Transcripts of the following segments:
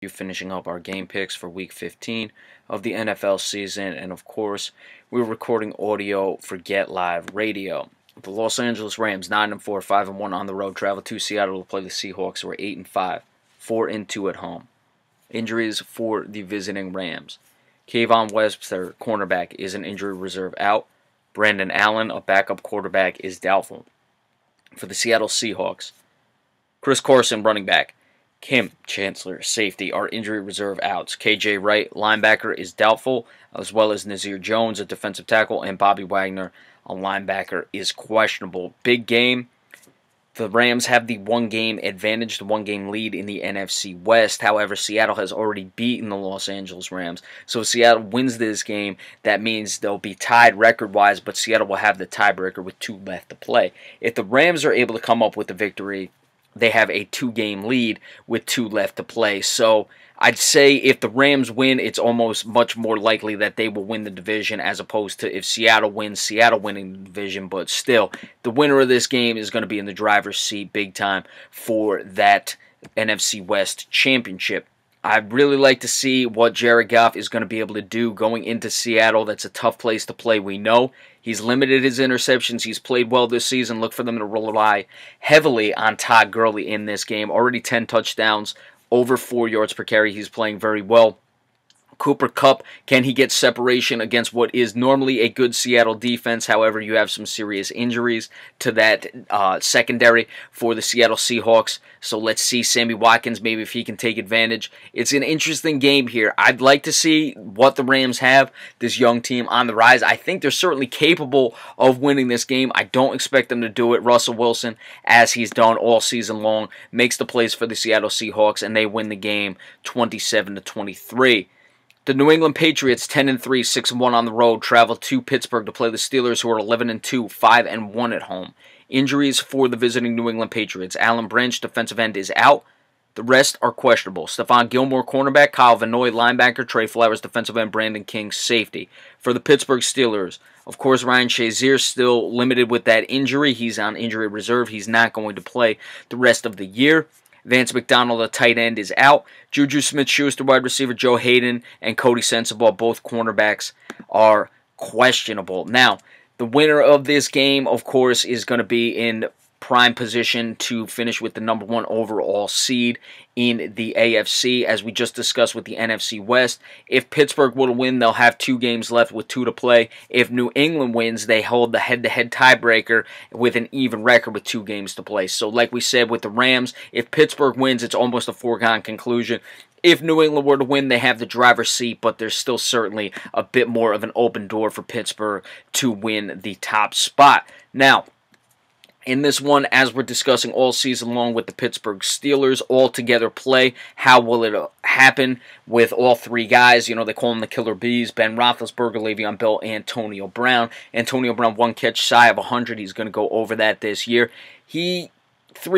you finishing up our game picks for Week 15 of the NFL season. And of course, we're recording audio for Get Live Radio. The Los Angeles Rams 9-4, 5-1 on the road, travel to Seattle to play the Seahawks, who are 8-5, 4-2 at home. Injuries for the visiting Rams. Kayvon Webster, cornerback, is an injury reserve out. Brandon Allen, a backup quarterback, is doubtful. For the Seattle Seahawks, Chris Carson, running back, Kim Chancellor, safety, are injury reserve outs. KJ Wright, linebacker, is doubtful, as well as Nazir Jones, a defensive tackle, and Bobby Wagner, a linebacker, is questionable. Big game. The Rams have the one-game advantage, the one-game lead in the NFC West. However, Seattle has already beaten the Los Angeles Rams. So if Seattle wins this game, that means they'll be tied record-wise, but Seattle will have the tiebreaker with 2 left to play. If the Rams are able to come up with the victory, they have a 2-game lead with 2 left to play. So I'd say if the Rams win, it's almost much more likely that they will win the division as opposed to if Seattle wins, Seattle winning the division. But still, the winner of this game is going to be in the driver's seat big time for that NFC West championship. I'd really like to see what Jared Goff is going to be able to do going into Seattle. That's a tough place to play, we know. He's limited his interceptions. He's played well this season. Look for them to rely heavily on Todd Gurley in this game. Already 10 touchdowns, over 4 yards per carry. He's playing very well. Cooper Kupp, can he get separation against what is normally a good Seattle defense? However, you have some serious injuries to that secondary for the Seattle Seahawks. So let's see Sammy Watkins, maybe if he can take advantage. It's an interesting game here. I'd like to see what the Rams have, this young team on the rise. I think they're certainly capable of winning this game. I don't expect them to do it. Russell Wilson, as he's done all season long, makes the plays for the Seattle Seahawks, and they win the game 27-23. The New England Patriots, 10-3, 6-1 on the road, travel to Pittsburgh to play the Steelers, who are 11-2, 5-1 at home. Injuries for the visiting New England Patriots. Alan Branch, defensive end, is out. The rest are questionable. Stephon Gilmore, cornerback. Kyle Van Noy, linebacker. Trey Flowers, defensive end. Brandon King, safety. For the Pittsburgh Steelers, of course, Ryan Shazier still limited with that injury. He's on injury reserve. He's not going to play the rest of the year. Vance McDonald, a tight end, is out. Juju Smith-Schuster, wide receiver. Joe Hayden and Cody Sensabaugh, both cornerbacks, are questionable. Now, the winner of this game, of course, is going to be in prime position to finish with the #1 overall seed in the AFC, as we just discussed with the NFC West. If Pittsburgh will win, they'll have 2 games left with 2 to play. If New England wins, they hold the head-to-head tiebreaker with an even record with 2 games to play. So like we said with the Rams, if Pittsburgh wins, it's almost a foregone conclusion. If New England were to win, they have the driver's seat, but there's still certainly a bit more of an open door for Pittsburgh to win the top spot. Now, in this one, as we're discussing all season long with the Pittsburgh Steelers all together play, how will it happen with all 3 guys? You know, they call them the Killer Bees: Ben Roethlisberger, Le'Veon Bell, Antonio Brown. Antonio Brown, 1 catch shy of 100. He's going to go over that this year. 3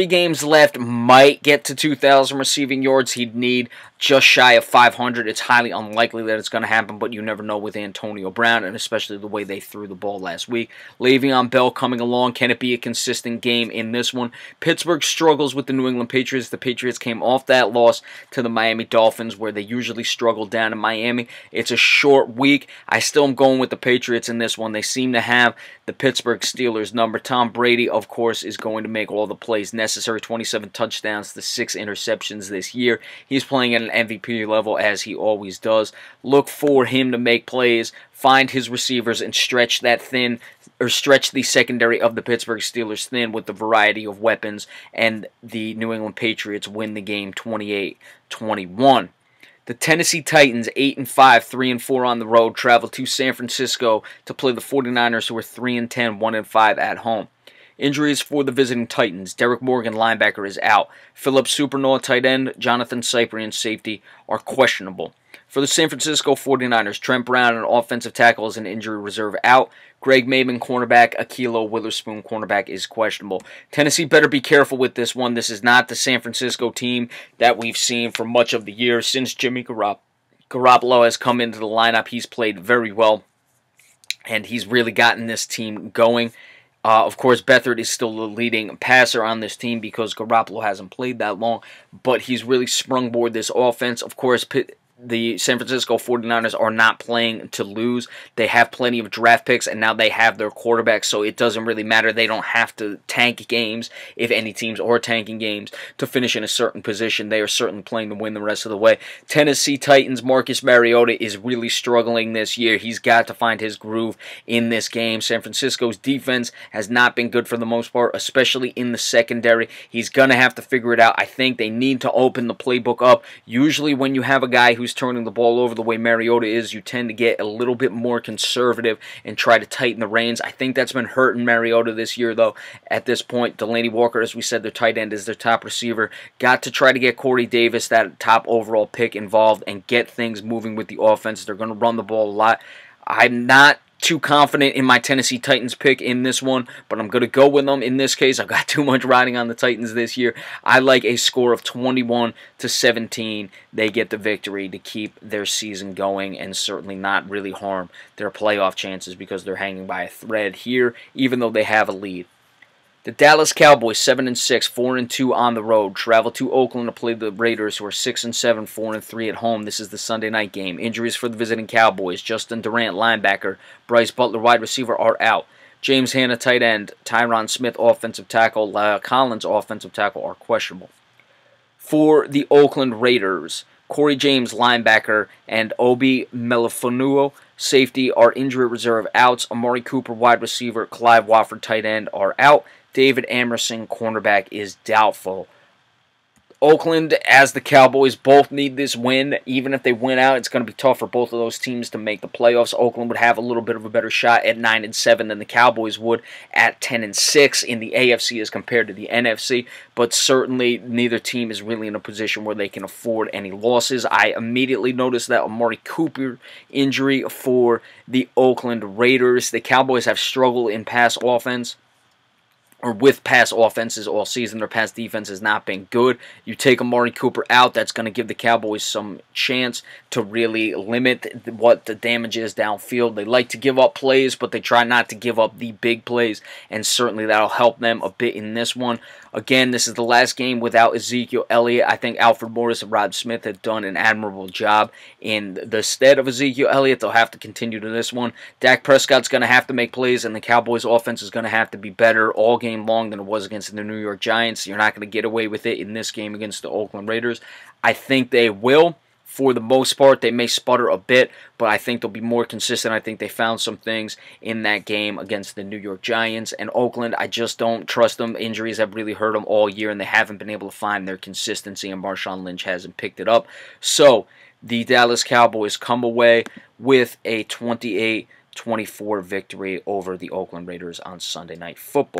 games left, might get to 2,000 receiving yards. He'd need just shy of 500. It's highly unlikely that it's going to happen, but you never know with Antonio Brown, and especially the way they threw the ball last week. Le'Veon Bell coming along. Can it be a consistent game in this one? Pittsburgh struggles with the New England Patriots. The Patriots came off that loss to the Miami Dolphins, where they usually struggle down in Miami. It's a short week. I still am going with the Patriots in this one. They seem to have the Pittsburgh Steelers number. Tom Brady, of course, is going to make all the plays necessary. 27 touchdowns to 6 interceptions this year. He's playing at an MVP level, as he always does. Look for him to make plays, find his receivers, and stretch that thin, or stretch the secondary of the Pittsburgh Steelers thin with the variety of weapons, and the New England Patriots win the game 28-21. The Tennessee Titans, 8-5, 3-4 on the road, travel to San Francisco to play the 49ers, who are 3-10, 1-5 at home. Injuries for the visiting Titans. Derek Morgan, linebacker, is out. Philip Supernaw, tight end. Jonathan Cyprian, safety, are questionable. For the San Francisco 49ers, Trent Brown, an offensive tackle, is an injury reserve out. Greg Maben, cornerback. Akilo Witherspoon, cornerback, is questionable. Tennessee better be careful with this one. This is not the San Francisco team that we've seen for much of the year. Since Jimmy Garoppolo has come into the lineup, he's played very well, and he's really gotten this team going. Of course, Beathard is still the leading passer on this team because Garoppolo hasn't played that long, but he's really sprungboard this offense. Of course, the San Francisco 49ers are not playing to lose. They have plenty of draft picks, and now they have their quarterback, so it doesn't really matter. They don't have to tank games, if any teams are tanking games, to finish in a certain position. They are certainly playing to win the rest of the way. Tennessee Titans, Marcus Mariota is really struggling this year. He's got to find his groove in this game. San Francisco's defense has not been good for the most part, especially in the secondary. He's going to have to figure it out. I think they need to open the playbook up. Usually when you have a guy who's turning the ball over the way Mariota is, you tend to get a little bit more conservative and try to tighten the reins. I think that's been hurting Mariota this year, though. At this point, Delaney Walker, as we said, their tight end, is their top receiver. Got to try to get Corey Davis, that top overall pick, involved and get things moving with the offense. They're going to run the ball a lot. I'm not too confident in my Tennessee Titans pick in this one, but I'm going to go with them in this case. I've got too much riding on the Titans this year. I like a score of 21-17. They get the victory to keep their season going and certainly not really harm their playoff chances because they're hanging by a thread here, even though they have a lead. The Dallas Cowboys, 7-6, 4-2 on the road, travel to Oakland to play the Raiders, who are 6-7, 4-3 at home. This is the Sunday night game. Injuries for the visiting Cowboys: Justin Durant, linebacker; Bryce Butler, wide receiver, are out. James Hanna, tight end; Tyron Smith, offensive tackle; Collins, offensive tackle, are questionable. For the Oakland Raiders, Corey James, linebacker, and Obi Melifonwu, safety, are injury reserve outs. Amari Cooper, wide receiver; Clive Wofford, tight end, are out. David Amerson, cornerback, is doubtful. Oakland, as the Cowboys, both need this win. Even if they win out, it's going to be tough for both of those teams to make the playoffs. Oakland would have a little bit of a better shot at 9-7 than the Cowboys would at 10-6 in the AFC as compared to the NFC. But certainly, neither team is really in a position where they can afford any losses. I immediately noticed that Amari Cooper injury for the Oakland Raiders. The Cowboys have struggled in pass offense, or with pass offenses all season. Their pass defense has not been good. You take Amari Cooper out, that's going to give the Cowboys some chance to really limit what the damage is downfield. They like to give up plays, but they try not to give up the big plays, and certainly that'll help them a bit in this one. Again, this is the last game without Ezekiel Elliott. I think Alfred Morris and Rod Smith have done an admirable job in the stead of Ezekiel Elliott. They'll have to continue to this one. Dak Prescott's going to have to make plays, and the Cowboys' offense is going to have to be better all game long than it was against the New York Giants. You're not going to get away with it in this game against the Oakland Raiders. I think they will. For the most part, they may sputter a bit, but I think they'll be more consistent. I think they found some things in that game against the New York Giants. And Oakland, I just don't trust them. Injuries have really hurt them all year, and they haven't been able to find their consistency, and Marshawn Lynch hasn't picked it up. So, the Dallas Cowboys come away with a 28-24 victory over the Oakland Raiders on Sunday Night Football.